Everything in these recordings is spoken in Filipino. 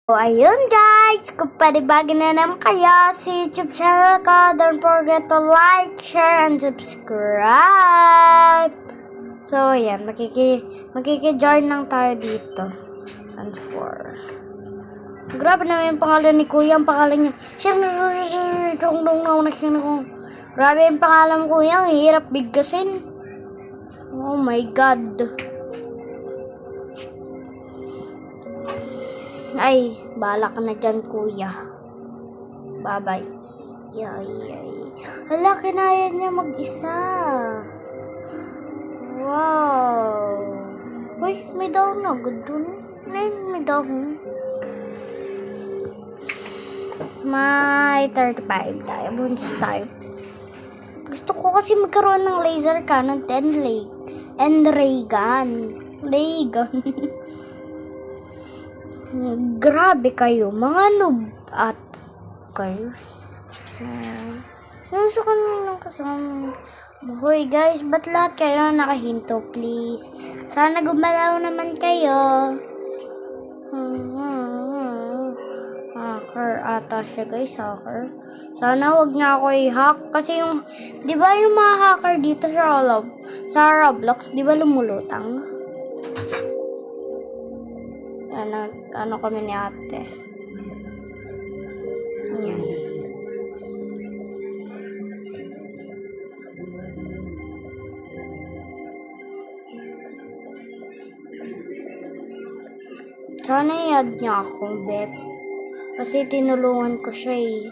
So, ayun guys, kung panibagin na naman kayo sa YouTube channel ko, don't forget to like, share, and subscribe. So, ayan, makiki-join lang tayo dito. And for. Grabe naman yung pangalan ni Kuya, ang pangalan niya. Grabe yung pangalan ko Kuya, ang hirap bigkasin. Oh my God. Ay, bahala ka na dyan, Kuya. Bye-bye. Yay. Hala, kinaya niya mag-isa. Wow. Uy, may dahon na. Good dun. May dahon. May 35 tayo. Buntis tayo. Gusto ko kasi magkaroon ng laser cannon and ray gun. Grabe kayo, mga noob at kayo. Sa kanilang kasama. Hoy guys, ba't lahat kayo nakahinto, please? Sana gumalaw naman kayo. Hacker ata siya guys, hacker. Sana wag niya ako i-hack. Kasi yung, di ba yung mga hacker dito sa Roblox, di ba lumulutang? Ano kami ni ate. Yan. Sana i-add niya akong bep. Kasi tinulungan ko siya eh.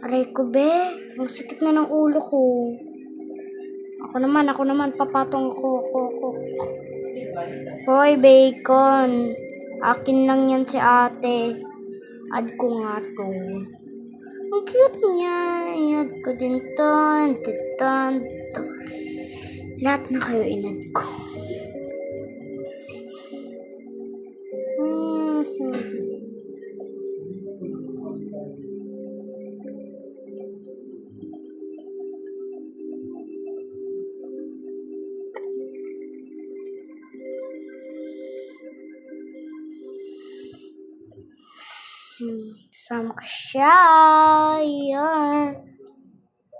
Aray ko be, ang sakit na ng ulo ko. Ako naman, papatong ko. Hoy, bacon. Akin lang yan si ate. Add ko nga to. Ang cute niya. I-add ko din to. Lahat na kayo in-add ko. Sama ka siya. Yan.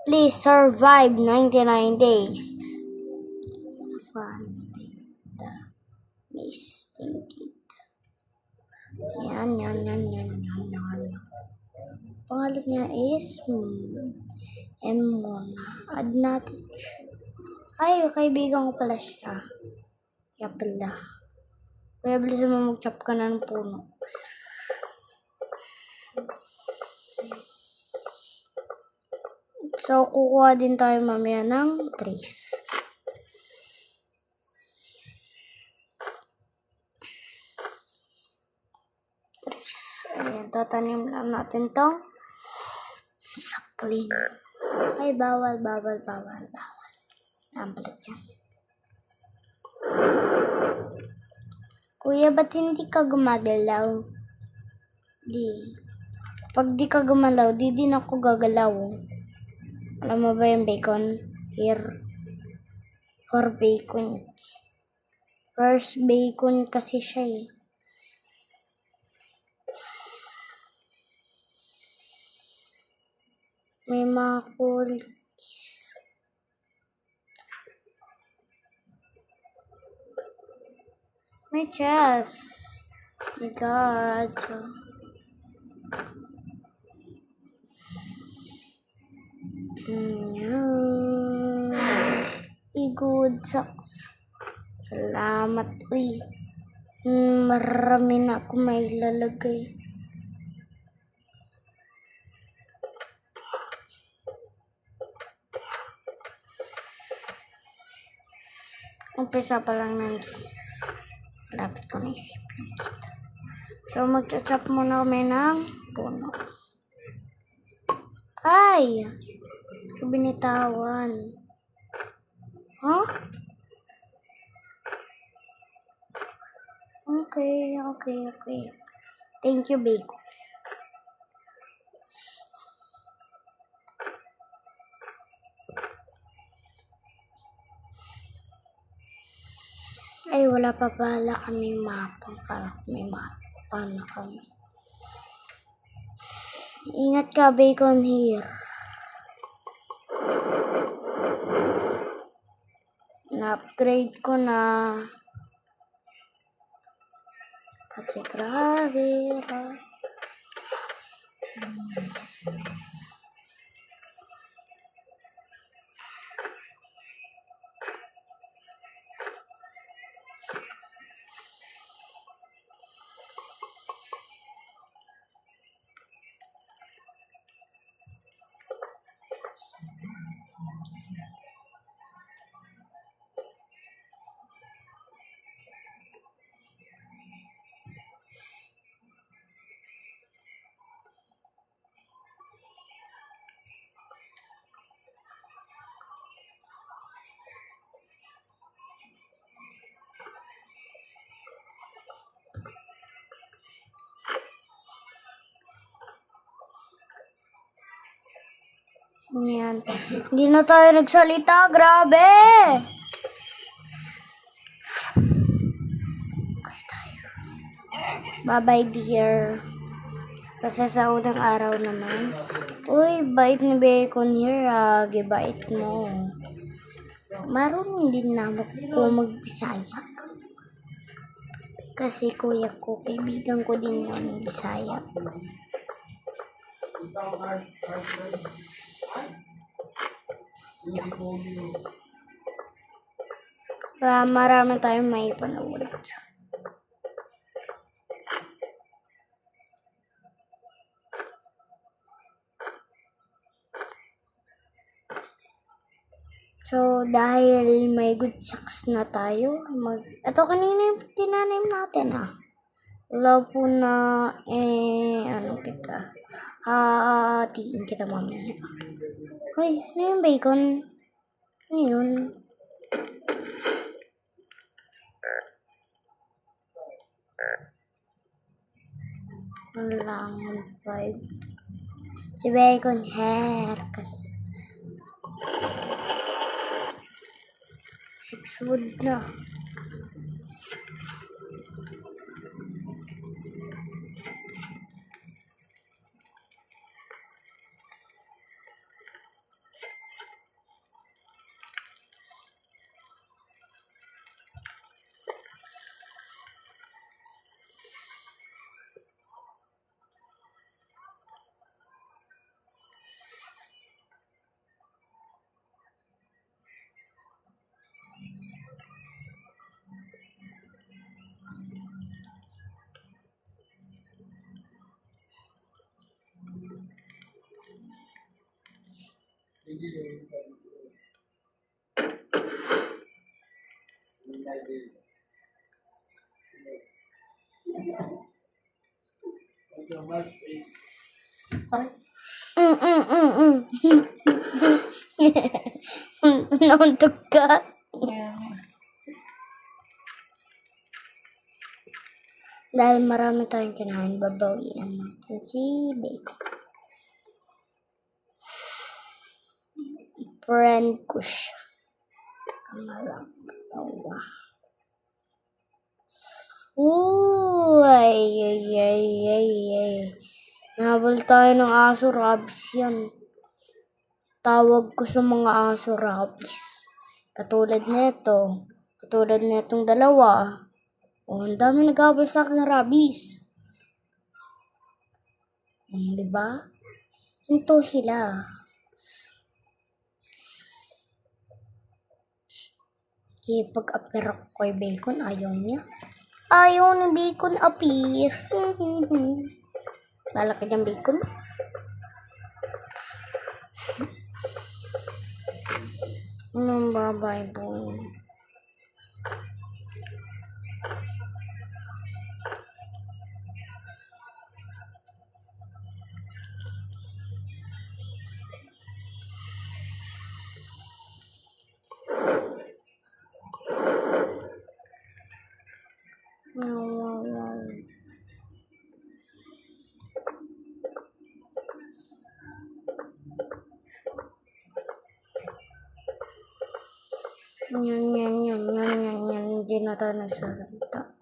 Please survive 99 days. Yan. Pangalan niya is M1. Add natin siya. Ay, kaibigan ko pala siya. Kaya pala. Kaya bilis mo mag-chop ka na ng puno. So, kukuha din tayo mamaya ng trees. Ayan, tatanim lang natin to. Sapling. Ay, bawal. Amplit yan. Kuya, ba't hindi ka gumagalaw? Pag di ka gumalaw, di din ako gagalaw. Alam mo ba yung bacon? Here. For bacon. First bacon kasi siya eh. May mga cookies. May chest. My God. Good socks. Salamat. Uy. Marami na ako may lalagay. Umpisa pa lang nandiyan. Dapat ko naisip kita. So, mag-chop muna kami ng puno. Ay! Binitawan. Huh? Okay. Thank you, bacon. Ay, wala pa pala kami mapa. Kala ko may mapa na kami. Ingat ka, bacon here. Na-upgrade ko na. Kasi grabe. Yan. Hindi na tayo nagsalita. Grabe! Bye-bye, dear. Kasi sa unang araw naman. Uy, bait ni Bacon here, gibait mo. Marunong din na ako mag-Bisaya. Kasi kuya ko, kaibigan ko din yung Bisaya. Marami tayong may panood. So, dahil may good sucks na tayo, ito kanina yung tinanim natin, Wala po na, ano kita, tiin kita mamaya. Hoy, ano yung bacon? Ano yun? Ano lang, 5. Si Bacon hair, kasi 6 wood na. Nauntog ka? Dahil marami tayong kinain, babawian natin si Bacon. Friend ko siya. Kamarang tawa. Ay. Nahabol tayo ng aso, rabies yan. Tawag ko sa mga aso, rabies. Katulad netong dalawa. Ang dami naghabol sa akin ng rabies. Diba? Hinto sila. Kaya pag-appear ako kay Bacon, ayaw niya. Ayaw ng Bacon appear. Lalaki ng Bacon. Anong babay po? Yan. Hindi na tayo nagsasalita.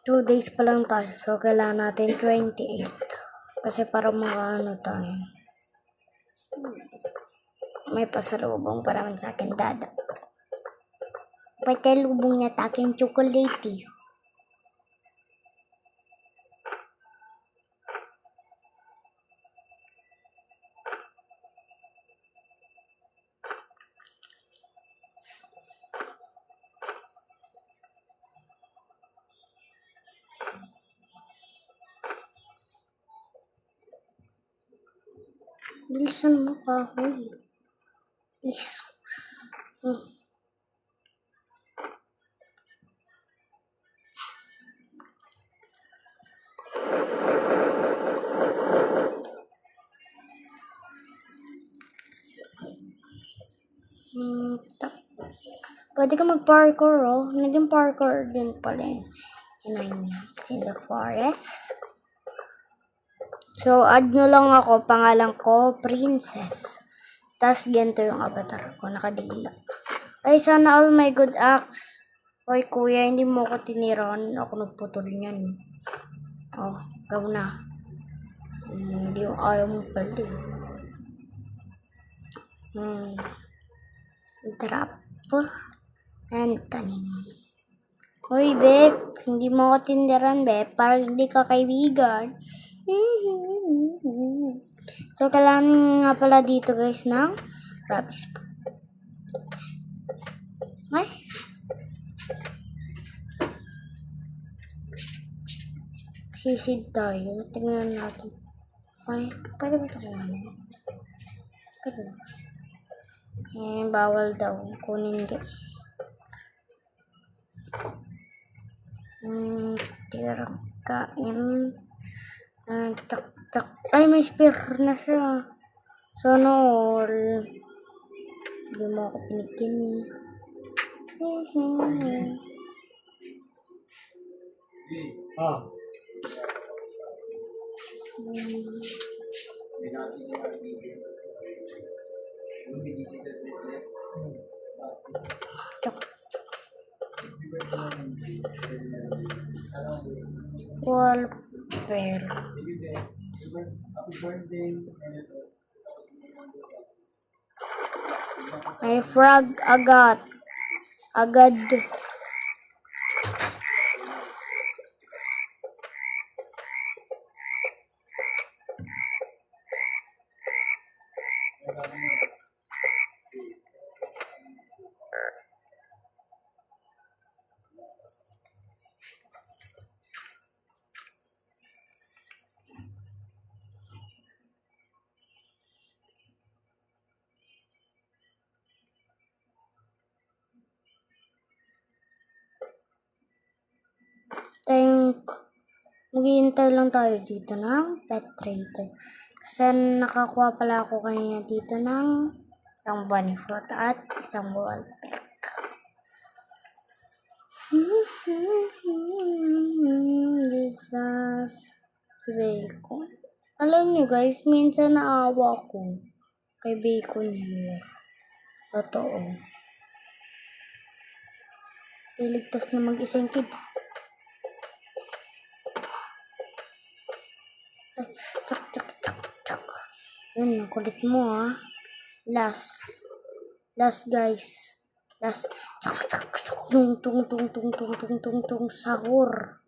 2 days pa lang tayo. So, kailangan natin 28. Kasi para tayo. May pasalubong pa naman sa akin, dada. Pasalubong niya sa akin chocolate. Bilisan mo, kahoy. Pwede ka mag-parkour, oh. Naging parkour din pala yun. In the forest. So, add nyo lang ako. Pangalan ko, Princess. Tapos, ganito yung avatar ko. Nakadila. Ay, sana all my good acts. Hoy, kuya, hindi mo ako tiniran. Ako nagputol niyan. Oh, ikaw na. Hindi yung ayaw mo pala. Drop. Anthony. Hoy, Bek. Hindi mo ako tiniran, Bek. Parang hindi ka kaibigan. So, kailangan nga pala dito, guys, ng rabbit po. Ay. Sisid tayo. Tingnan natin. Ay, pwede ba ito kumain? Pwede ba? Bawal daw. Kunin, guys. Tirang kain. Tak. Ay, may spare na siya. Sana all. Hindi mo ako pinikin eh. Wallpaper. May frog agad. Maghihintay lang tayo dito ng pet trader. Kasi nakakuha pala ako kanina dito ng isang bunny fruit at isang wallpaper. This si Bacon. Alam niyo guys, minsan naawa ko kay Bacon here. Totoo. Iligtas na mag-isa yung kid. Chak. Yun, kulit mo ah. Last guys. Last. Chak. Tung. Sahur.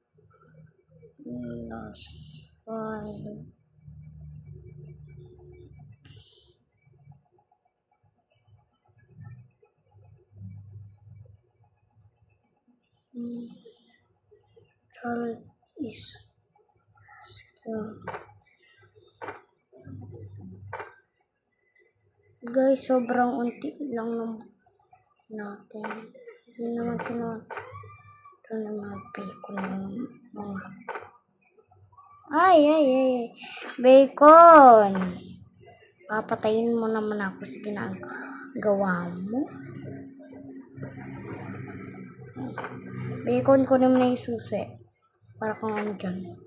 Last. Five. Charlotte is still. Guys, sobrang unti lang natin. Hindi naman ito naman bacon ng mga. Ay. Bacon! Papatayin mo naman ako sa ginagawa mo. Bacon ko naman na yung susi. Para kang ano dyan.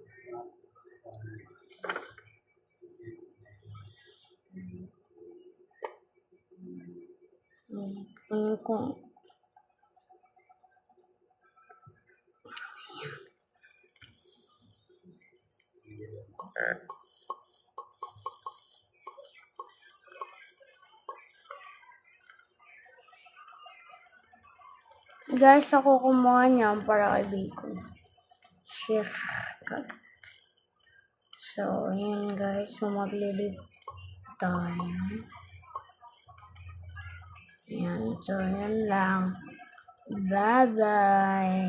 Guys, ako kumuha niyan para kay Bacon. Shortcut. So, ayan guys. So, maglilip tayo. Ayan. So, ayan lang. Bye-bye.